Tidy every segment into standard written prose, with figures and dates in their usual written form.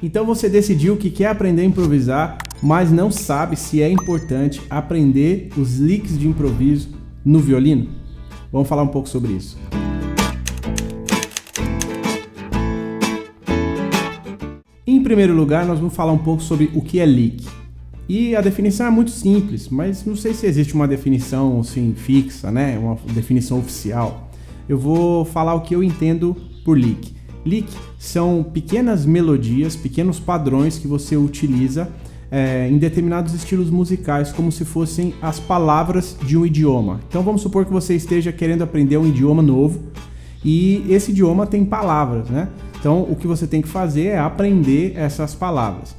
Então você decidiu que quer aprender a improvisar, mas não sabe se é importante aprender os licks de improviso no violino? Vamos falar um pouco sobre isso. Em primeiro lugar, nós vamos falar um pouco sobre o que é lick. E a definição é muito simples, mas não sei se existe uma definição assim, fixa, né? Uma definição oficial. Eu vou falar o que eu entendo por lick. Lick são pequenas melodias, pequenos padrões que você utiliza em determinados estilos musicais, como se fossem as palavras de um idioma. Então vamos supor que você esteja querendo aprender um idioma novo e esse idioma tem palavras, né? Então o que você tem que fazer é aprender essas palavras.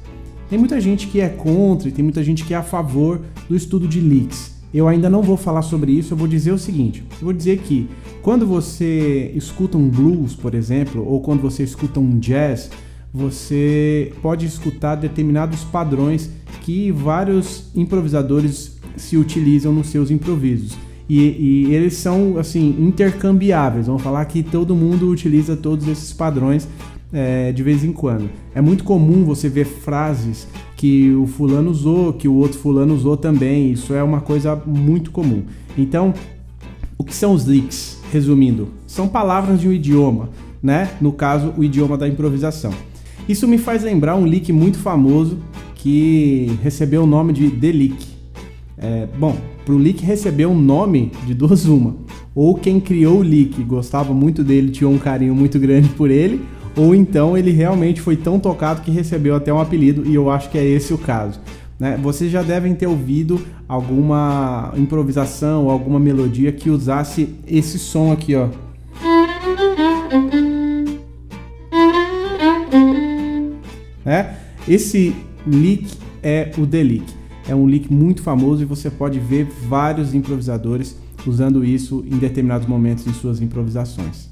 Tem muita gente que é contra e tem muita gente que é a favor do estudo de licks. Eu ainda não vou falar sobre isso, eu vou dizer o seguinte. Eu vou dizer que quando você escuta um blues, por exemplo, ou quando você escuta um jazz, você pode escutar determinados padrões que vários improvisadores se utilizam nos seus improvisos. E eles são assim, intercambiáveis. Vamos falar que todo mundo utiliza todos esses padrões de vez em quando. É muito comum você ver frases que o fulano usou, que o outro fulano usou também. Isso é uma coisa muito comum. Então, o que são os licks? Resumindo, são palavras de um idioma, né? No caso, o idioma da improvisação. Isso me faz lembrar um lick muito famoso que recebeu o nome de The Lick. Bom, para o lick receber um nome de duas uma. Ou quem criou o lick gostava muito dele, tinha um carinho muito grande por ele, ou então ele realmente foi tão tocado que recebeu até um apelido, e eu acho que é esse o caso, né? Vocês já devem ter ouvido alguma improvisação ou alguma melodia que usasse esse som aqui, ó. Esse lick é o The Lick. É um lick muito famoso e você pode ver vários improvisadores usando isso em determinados momentos em suas improvisações.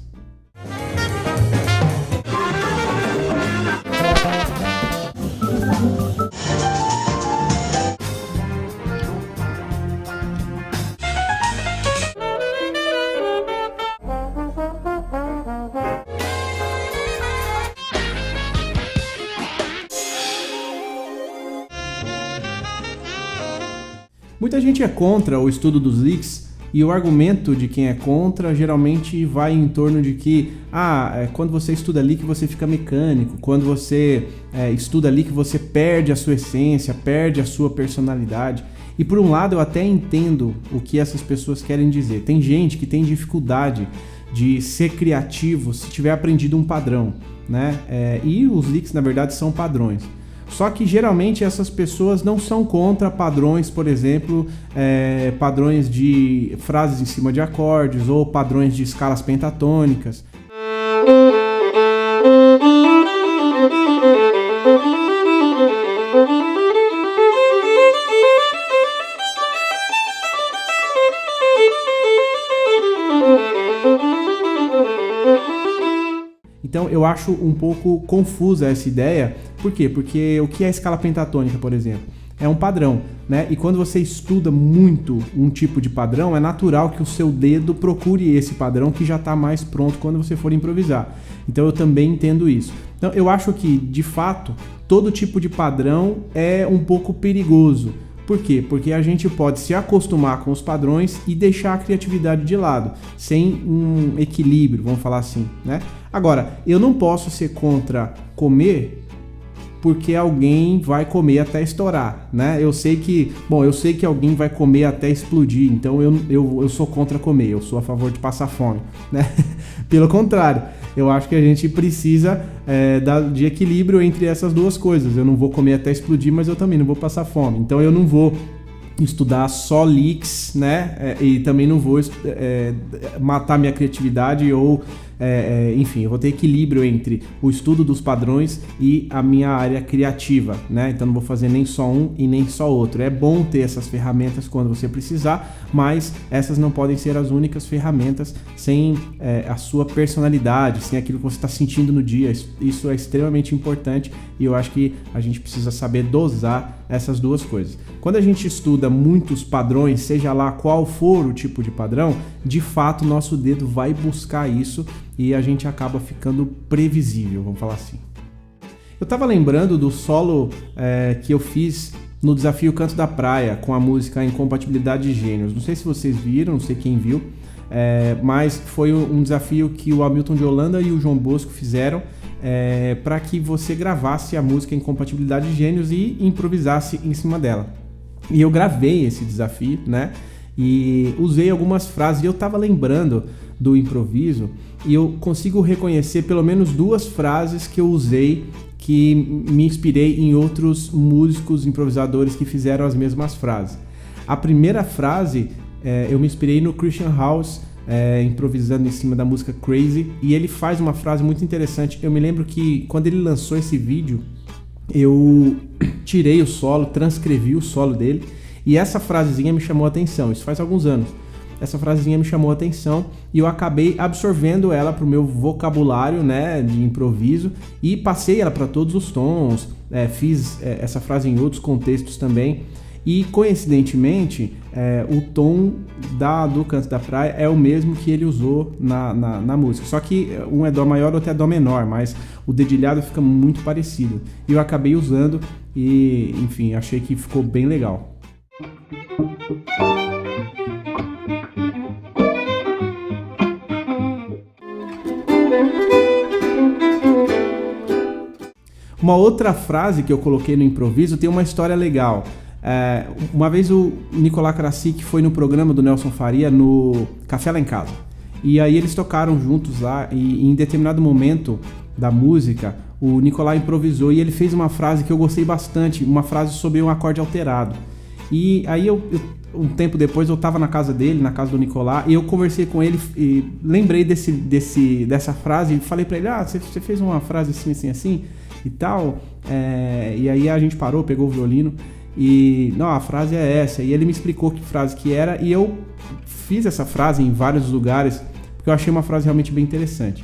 Muita gente é contra o estudo dos licks e o argumento de quem é contra geralmente vai em torno de que quando você estuda lick você fica mecânico, quando você estuda lick você perde a sua essência, perde a sua personalidade. E por um lado eu até entendo o que essas pessoas querem dizer. Tem gente que tem dificuldade de ser criativo se tiver aprendido um padrão, né? E os licks na verdade são padrões. Só que geralmente essas pessoas não são contra padrões, por exemplo, padrões de frases em cima de acordes ou padrões de escalas pentatônicas. Então eu acho um pouco confusa essa ideia. Por quê? Porque o que é a escala pentatônica, por exemplo? É um padrão, né? E quando você estuda muito um tipo de padrão, é natural que o seu dedo procure esse padrão que já está mais pronto quando você for improvisar. Então eu também entendo isso. Então eu acho que, de fato, todo tipo de padrão é um pouco perigoso. Por quê? Porque a gente pode se acostumar com os padrões e deixar a criatividade de lado, sem um equilíbrio, vamos falar assim, né? Agora, eu não posso ser contra comer porque alguém vai comer até estourar, né? Eu sei que alguém vai comer até explodir, então eu sou contra comer, eu sou a favor de passar fome, né? Pelo contrário, eu acho que a gente precisa de equilíbrio entre essas duas coisas. Eu não vou comer até explodir, mas eu também não vou passar fome. Então eu não vou estudar só licks, né? E também não vou matar minha criatividade ou enfim, eu vou ter equilíbrio entre o estudo dos padrões e a minha área criativa, né? Então não vou fazer nem só um e nem só outro. É bom ter essas ferramentas quando você precisar, mas essas não podem ser as únicas ferramentas sem a sua personalidade, sem aquilo que você está sentindo no dia. Isso é extremamente importante e eu acho que a gente precisa saber dosar essas duas coisas. Quando a gente estuda muitos padrões, seja lá qual for o tipo de padrão, de fato nosso dedo vai buscar isso e a gente acaba ficando previsível, vamos falar assim. Eu tava lembrando do solo que eu fiz no desafio Canto da Praia, com a música Incompatibilidade de Gênios. Não sei se vocês viram, não sei quem viu, mas foi um desafio que o Hamilton de Holanda e o João Bosco fizeram para que você gravasse a música Incompatibilidade de Gênios e improvisasse em cima dela. E eu gravei esse desafio, né? E usei algumas frases, e eu tava lembrando do improviso, e eu consigo reconhecer pelo menos 2 frases que eu usei, que me inspirei em outros músicos, improvisadores que fizeram as mesmas frases. A primeira frase, eu me inspirei no Christian House, improvisando em cima da música Crazy, e ele faz uma frase muito interessante. Eu me lembro que quando ele lançou esse vídeo, eu tirei o solo, transcrevi o solo dele, e essa frasezinha me chamou a atenção. Isso faz alguns anos. Essa frasezinha me chamou a atenção e eu acabei absorvendo ela para o meu vocabulário, né, de improviso, e passei ela para todos os tons, fiz essa frase em outros contextos também. E coincidentemente, o tom do Canto da Praia é o mesmo que ele usou na música. Só que um é Dó maior, outro é Dó menor, mas o dedilhado fica muito parecido. E eu acabei usando e, enfim, achei que ficou bem legal. Uma outra frase que eu coloquei no improviso tem uma história legal. Uma vez o Nicolás Krasik foi no programa do Nelson Faria no Café Lá em Casa. E aí eles tocaram juntos lá e em determinado momento da música o Nicolás improvisou e ele fez uma frase que eu gostei bastante, uma frase sobre um acorde alterado. E aí um tempo depois eu estava na casa dele, na casa do Nicolás, e eu conversei com ele e lembrei dessa frase e falei para ele, você fez uma frase assim e tal, e aí a gente parou, pegou o violino e, não, a frase é essa, e ele me explicou que frase que era, e eu fiz essa frase em vários lugares, porque eu achei uma frase realmente bem interessante.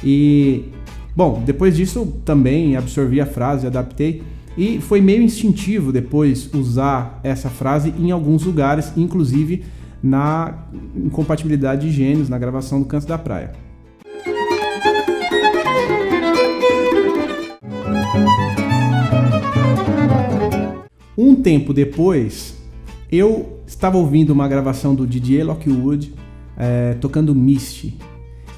E, bom, depois disso também absorvi a frase, adaptei, e foi meio instintivo depois usar essa frase em alguns lugares, inclusive na Incompatibilidade de Gênios, na gravação do Canto da Praia. Um tempo depois, eu estava ouvindo uma gravação do DJ Lockwood tocando Misty.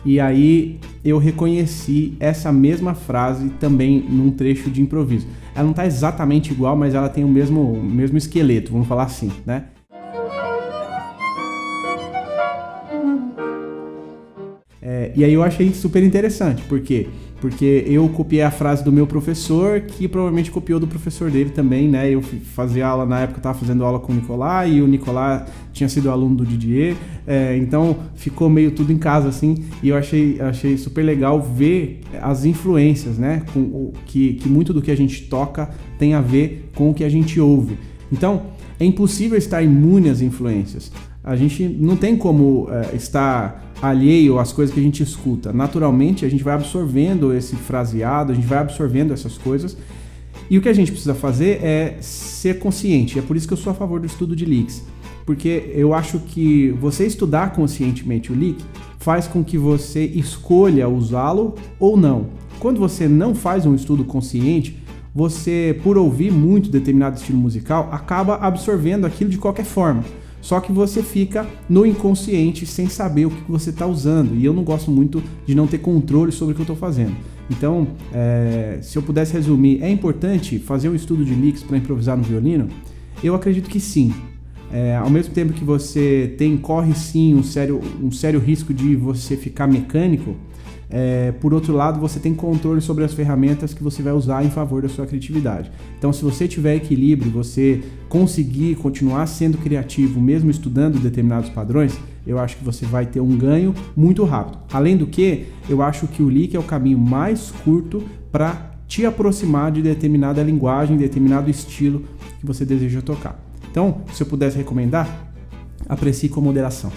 E aí eu reconheci essa mesma frase também num trecho de improviso. Ela não está exatamente igual, mas ela tem o mesmo esqueleto, vamos falar assim, né? E aí eu achei super interessante, por quê? Porque eu copiei a frase do meu professor, que provavelmente copiou do professor dele também, né? Eu fazia aula, na época eu estava fazendo aula com o Nicolás, e o Nicolás tinha sido aluno do Didier, então ficou meio tudo em casa, assim, e eu achei super legal ver as influências, né? Que muito do que a gente toca tem a ver com o que a gente ouve. Então, é impossível estar imune às influências. A gente não tem como estar alheio às coisas que a gente escuta. Naturalmente, a gente vai absorvendo esse fraseado, a gente vai absorvendo essas coisas. E o que a gente precisa fazer é ser consciente. É por isso que eu sou a favor do estudo de leaks. Porque eu acho que você estudar conscientemente o leak faz com que você escolha usá-lo ou não. Quando você não faz um estudo consciente, você, por ouvir muito determinado estilo musical, acaba absorvendo aquilo de qualquer forma. Só que você fica no inconsciente sem saber o que você está usando. E eu não gosto muito de não ter controle sobre o que eu estou fazendo. Então, se eu pudesse resumir, é importante fazer um estudo de licks para improvisar no violino? Eu acredito que sim. Ao mesmo tempo que você corre sim um sério risco de você ficar mecânico, por outro lado, você tem controle sobre as ferramentas que você vai usar em favor da sua criatividade. Então, se você tiver equilíbrio, você conseguir continuar sendo criativo, mesmo estudando determinados padrões, eu acho que você vai ter um ganho muito rápido. Além do que, eu acho que o leak é o caminho mais curto para te aproximar de determinada linguagem, determinado estilo que você deseja tocar. Então, se eu pudesse recomendar, aprecie com moderação.